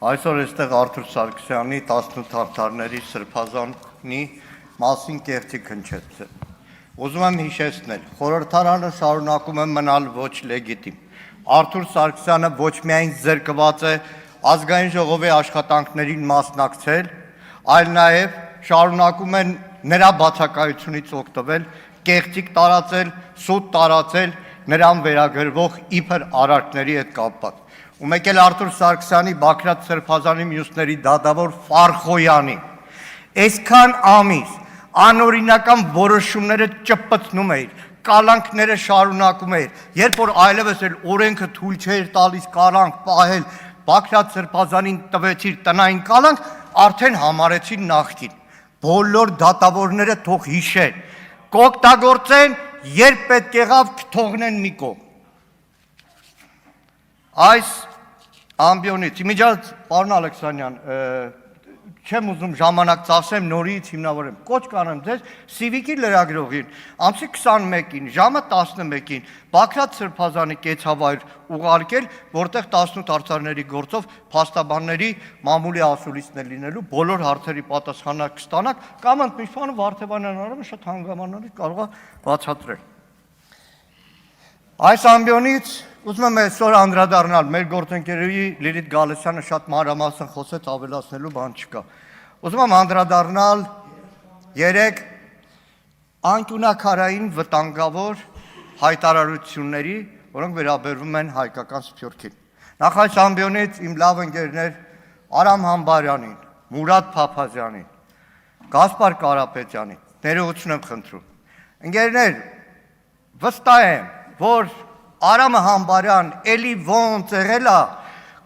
Այսօր այստեղ Արթուր Սարգսյանի 18 հաղթարների սրբազանի մասին կեղծիք հնչեց։ Ուզում եմ հիշեցնել, խորհրդարանը շարունակում է մնալ ոչ լեգիտիմ։ Արթուր Սարգսյանը ոչ միայն զրկված է ազգային ժողովի աշխատանքներին մասնակցել, այլ նաև շարունակում են նրա բացակայությունից օգտվել, կեղծիք տարածել, սուտ տարածել, նրան վերագրվող իբր արարքների հետ կապված։ Ու մեկ էլ Արթուր Սարգսյանի Բագրատ Սրբազանի մյուսների դատավոր Ֆարխոյանի այսքան ամիս անօրինական որոշումները ճպցնում էր, կալանքները շարունակում էր, երբ որ այլևս էլ օրենքը թույլ չէր տալիս կալանք պահել, Բագրատ Սրբազանին տվեցիր տնային կալանք, արդեն համարեցին նախկին։ Բոլոր դատավորները թող հիշեն, կօգտագործեն, երբ պետք եղավ կթողնեն մի կողմ։ Այս ամբիոնից, իմիջիայլոց, պարոն Ալեքսանյան, չեմ ուզում ժամանակ ծախսեմ, նորից հիմնավորեմ, կոչ կանեմ ձեզ, Սիվիկի լրագրողին, ամսի 21-ին, ժամը 11-ին, Բագրատ Սրբազանի կեցավայր ուղարկել, որտեղ 18 արդարների գործով փաստաբանների մամուլի ասուլիսներ լինելու, բոլոր հարցերի պատասխանը կստանաք, կամ ընդմիջբանը Վարդևանյան Արամը շատ հանգամանալից կարող է բացատրել։ Այս ամբիոնից ուզում եմ այսօր անդրադառնալ, մեր գործընկերուհի Լիլիթ Գալստյանը շատ մանրամասն խոսեց, ավելացնելու բան չկա։ Ուզում եմ անդրադառնալ 3 անկյունակարային վտանգավոր հայտարարությունների, որոնք վերաբերվում են հայկական սփյուռքին։ Նախ այս ամբիոնից իմ լավ ընկերներ Արամ Համբարյանին, Մուրադ Փափազյանին, Գասպար Կարապետյանին ներողություն եմ խնդրում։ Ընկերներ, վստահ եմ, որ Արամը Համբարյան էլի ոնց եղել է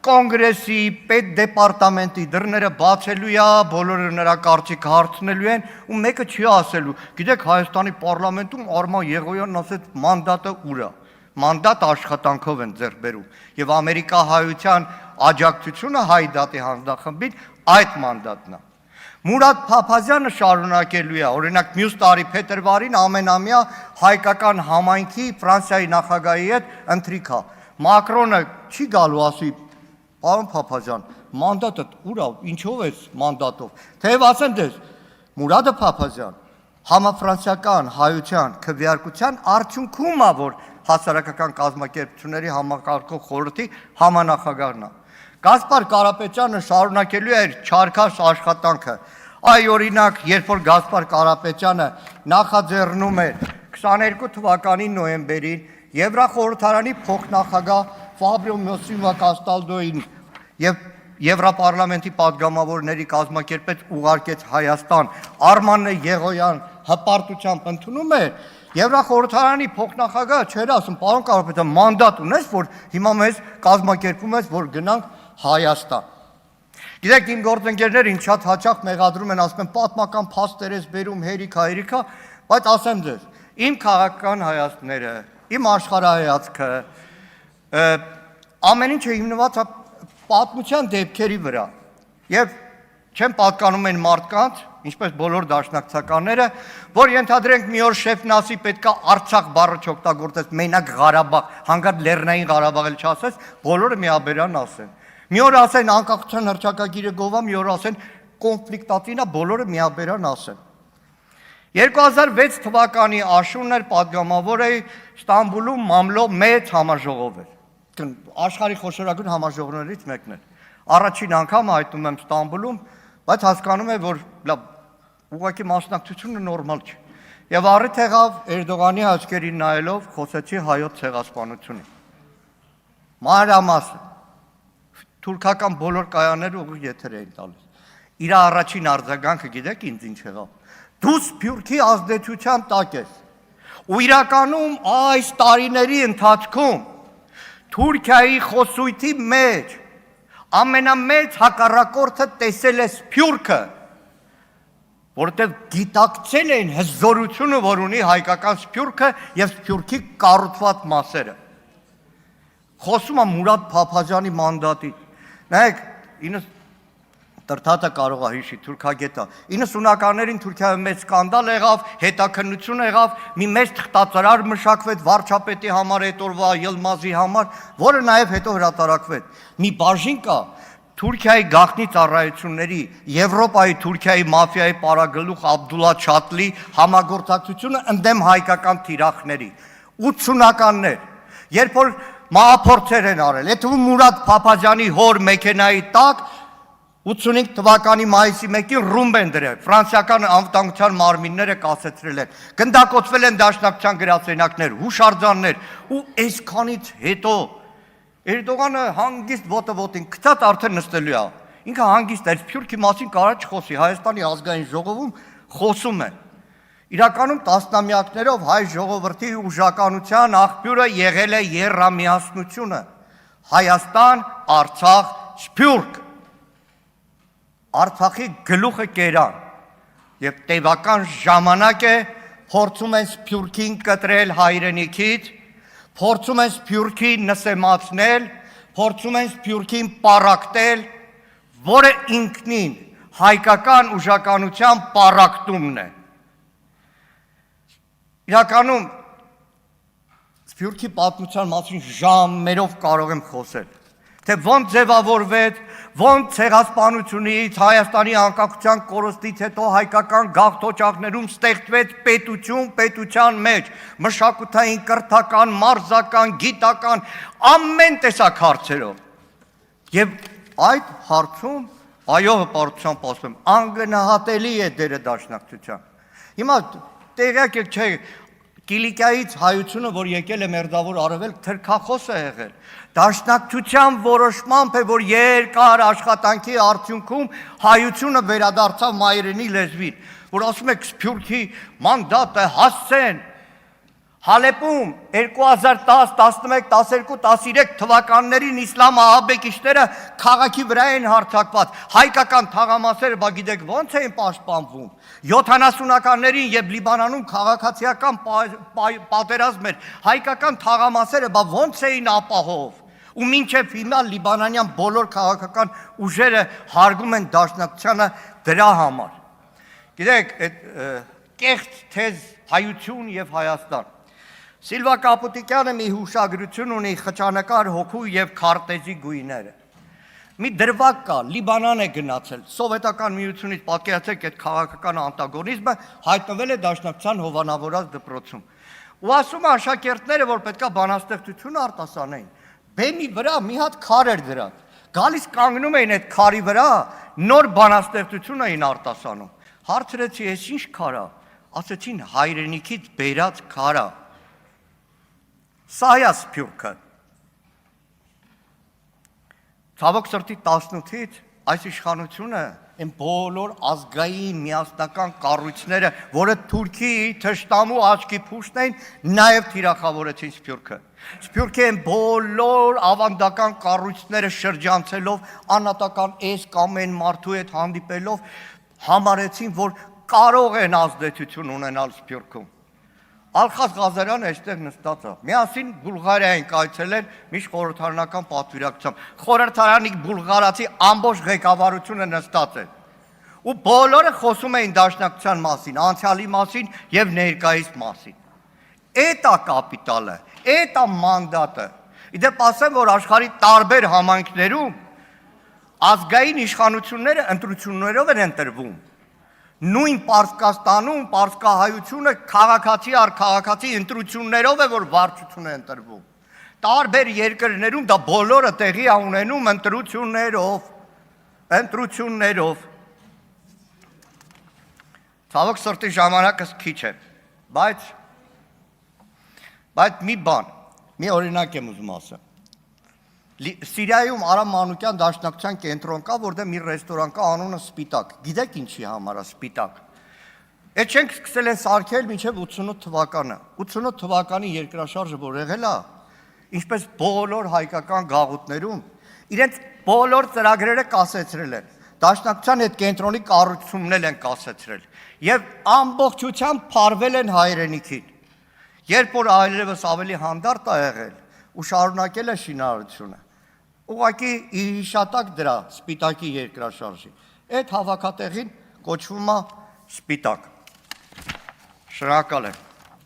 կոնգրեսի պետդեպարտամենտի դռները բացելու է, բոլորը նրա կարծիքը հարցնելու են ու մեկը չի ասելու։ Գիտեք, Հայաստանի պարլամենտում Արման Եղոյանն ասեց մանդատը ուր է։ Մանդատ աշխատանքով են ձեռք բերում եւ ամերիկահայության աջակցությունը հայ դատի հանձնախմբին այդ մանդատն է։ Մուրադ Փափազյանը շարունակելու է, օրինակ մյուս տարի փետրվարին ամենամյա հայկական համայնքի Ֆրանսիայի նախագահի հետ ընթրիք է։ Մակրոնը չի գալու ասի, պարոն Փափազյան, մանդատը ուր է, ինչով է մանդատով։ Թեև ասեմ դες, Մուրադը Փափազյան համաֆրանսիական հայության քվեարկության արդյունքում է, որ հասարակական կազմակերպությունների համակարգող խորհրդի համանախագահն է։ Գասպար Կարապետյանը շարունակելու էր չարքաշ աշխատանքը։ Այ օրինակ, երբ որ Գասպար Կարապետյանը նախաձեռնում էր 22 թվականի նոյեմբերին Եվրախորհրդարանի փոխնախագահ Ֆաբրիո Մոսիմա Կաստալդոին եւ Եվրոպարլամենտի падգամավորների կազմակերպեց ուղարկեց Հայաստան, Արման Եղոյան հպարտությամբ ընդունում է, Եվրախորհրդարանի փոխնախագահը չէր ասում, պարոն Կարապետյան, մանդատ ունես, որ հիմա մեզ կազմակերպում ես, որ գնանք Հայաստան։ Գիտեք, իմ գործընկերները ինձ շատ հաճախ մեղադրում են, ասում են պատմական փաստեր ես բերում, հերիք-հայրիկա, բայց ասեմ ձեզ, իմ քաղաքական հայացքները, իմ աշխարհայացքը, ամեն ինչը հիմնված է պատմության դեպքերի վրա։ Եվ չեմ պատկանում են մարդկանց, ինչպես բոլոր դաշնակցականները, որ ենթադրենք մի օր շեֆն ասի պետքա Արցախ բառը չօգտագործես, մենակ Ղարաբաղ, հանգարտ Լեռնային Ղարաբաղ էլ չասես, բոլորը միաբերան ասեն։ Մի օր ասեն անկախության հռչակագիրը գովա, մի օր ասեն կոնֆլիկտատինա, բոլորը միաբերան ասեն։ 2006 թվականի աշունն էր падգամավոր է Ստամբուլում մամլո մեծ համաժողով էր։ Աշխարհի խոշորագույն համաժողովներից մեկն էր։ Առաջին անգամ հայտնում եմ Ստամբուլում, բայց հասկանում եմ, որ լավ, ուղղակի մասնակցությունը նորմալ չէ։ Եվ առիթ եղավ Էրդողանի աչքերին նայելով խոսեցի հայոց ցեղասպանությունից։ Մանրամասն թուրքական բոլոր կայանները ուղիղ եթեր էին տալիս։ Իր առաջին արձագանքը գիտեք ինձ ինչ եղավ։ Դու սփյուռքի ազդեցության տակ ես։ Ու իրականում այս տարիների ընթացքում Թուրքիայի խոսույթի մեջ ամենամեծ հակառակորդը տեսել է սփյուռքը, որտեղ գիտակցել են հզորությունը, որ ունի հայկական սփյուռքը եւ սփյուռքի կառուցված մասերը։ Խոսում եմ Մուրադ Փափազյանի մանդատի։ Նայեք, Տրթատը կարող է հիշի, թուրքագետը։ 90-ականներին Թուրքիայում մեծ սկանդալ եղավ, հետաքննություն եղավ, մի մեծ թղթածրար մշակվեց վարչապետի համար, այդ օրվա Ելմազի համար, որը նաև հետո հրատարակվեց։ Մի բաժին կա, Թուրքիայի գաղտնի ծառայությունների, Եվրոպայի Թուրքիայի մաֆիայի պարագլուխ Աբդուլլա Չատլի համագործակցությունը ընդդեմ հայկական թիրախների 80-ականներ, երբ որ մահափորձեր են արել, եթե Մուրադ Փափազյանի հոր մեքենայի տակ 85 թվականի մայիսի 1-ին ռումբ են դրել, ֆրանսիական անվտանգության մարմինները կասեցրել են, գնդակոծվել են դաշնակցության գրասենյակներ, հուշարձաններ, ու այսքանից հետո Էրդողանը հանգիստ ոտին գցած արդեն նստելու է, ինքը հանգիստ է, Սփյուռքի մասին կարա չխոսի, Հայաստանի ազգային ժողովում խոսում է, իրականում տասնամյակներով հայ ժողովրդի ուժականության աղբյուրը եղել է եռամիասնությունը, Հայաստան, Արցախ, Սփյուռք, Արցախի գլուխը կերան, և տևական ժամանակ է փորձում են Սփյուռքին կտրել հայրենիքից, փորձում են Սփյուռքին նսեմացնել, փորձում են Սփյուռքին պառակտել, որը ինքնին հայկական ուժականության պառակտումն է։ Իրականում Սփյուռքի պատմության մասին ժամերով կարող եմ խոսել, թե ոնց ձևավորվեց, ոնց ցեղասպանությունից, Հայաստանի անկախության կորստից հետո հայկական գաղթօջախներում ստեղծվեց պետություն պետության մեջ, մշակութային, կրթական, մարզական, գիտական, ամեն տեսակ հարցերով։ Եվ այդ հարցում, այո, հպարտությամբ ասում եմ, անգնահատելի է դերը դաշնակցության։ Հիմա տեղյակ եք չէ, Կիլիկիայից հայությունը, որ եկել է մերձավոր արևելք, թրքախոս է եղել։ Դաշնակցության որոշմամբ է, որ երկար աշխատանքի արդյունքում հայությունը վերադարձավ մայրենի լեզվին, որ ասում եք Սփյուռքի մանդատը հասցեն, Հալեպում 2010, 11, 12, 13 թվականներին իսլամ ահաբեկիչները քաղաքի վրա են հարձակված, հայկական թաղամասերը, բա գիտեք ոնց էին պաշտպանվում, 70-ականներին և Լիբանանում քաղաքացիական պատերազմ էր, հայկական թաղամասերը բա ոնց էին ապահով, ու մինչև հիմա լիբանանյան բոլոր քաղաքական ուժերը հարգում են դաշնակցությանը դրա համար։ Գիտեք, կեղծ թեզ հայություն և Հայաստան։ Սիլվա Կապուտիկյանը մի հուշագրություն ունի խճանկար հոգու և քարտեզի գույները։ Մի դրվագ կա, Լիբանան է գնացել, սովետական միությունից պատկերացրեք այդ քաղաքական անտագոնիզմը հայտնվել է դաշնակցության հովանավորած դպրոցում։ Ու ասում է աշակերտները, որ պետք է բանաստեղծություն արտասանեին, բեմի վրա մի հատ քար էր դրած, գալիս կանգնում էին այդ քարի վրա, նոր բանաստեղծություն էին արտասանում։ Հարցրեցի, ես ինչ քար է, ասեցին հայրենիքից բերած քար է։ Սա է Սփյուռքը։ Ցավոք սրտի 18-ից այս իշխանությունը այն բոլոր ազգային միասնական կառույցները, որը Թուրքիի թշնամու աչքի փուշտն էին, նաև թիրախավորեցին Սփյուռքը։ Սփյուռքի այն բոլոր ավանդական կառույցները շրջանցելով, անհատական էս կամ այն մարդու հետ հանդիպելով, համարեցին, որ կարող են ազդեցություն ունենալ Սփյուռքում։ Ալխազ Ղազարյանը այստեղ նստած է, միասին Բուլղարիա են կայցելել միշտ խորհրդարանական պատվիրակությամբ, խորհրդարանի բուլղարացի ամբողջ ղեկավարությունը նստած է, ու բոլորը խոսում էին դաշնակցության մասին, անցյալի մասին և ներկայիս մասին։ Էդ է կապիտալը, էդ է մանդատը։ Իդեպ ասեմ, որ աշխարհի տարբեր համայնքներում ազգային իշխանությունները ընտրություններով են ընտրվում։ Նույն Պարսկաստանում պարսկահայությունը քաղաքացի առ քաղաքացի ընտրություններով է, որ վարչություն է ընտրվում։ Տարբեր երկրներում դա բոլորը տեղի է ունենում ընտրություններով։ Ցավոք սրտի ժամանակս քիչ է, բայց մի բան, մի օրինակ եմ ուզում ասեմ։ Սիրիայում Արամ Մանուկյան դաշնակցության կենտրոն կա, որտեղ մի ռեստորան կա, անունը Սպիտակ։ Գիտեք ինչի համար է Սպիտակ։ Այդ չենք սկսել են սարքել մինչև 88 թվականը։ 88 թվականի երկրաշարժը որ եղել է, ինչպես բոլոր հայկական գաղութներում, իրենց բոլոր ծրագրերը կասեցրել են։ Դաշնակցության այդ կենտրոնի կառուցումն են կասեցրել եւ ամբողջությամբ փարվել են հայրենիքին։ Երբ որ այլևս ավելի հանդարտ է եղել ու շարունակել է շինարարությունը, ուղղակի հիշատակ դրա Սպիտակի երկրաշարժի։ Այդ հավաքատեղին կոչվում է Սպիտակ։ Շնորհակալ եմ։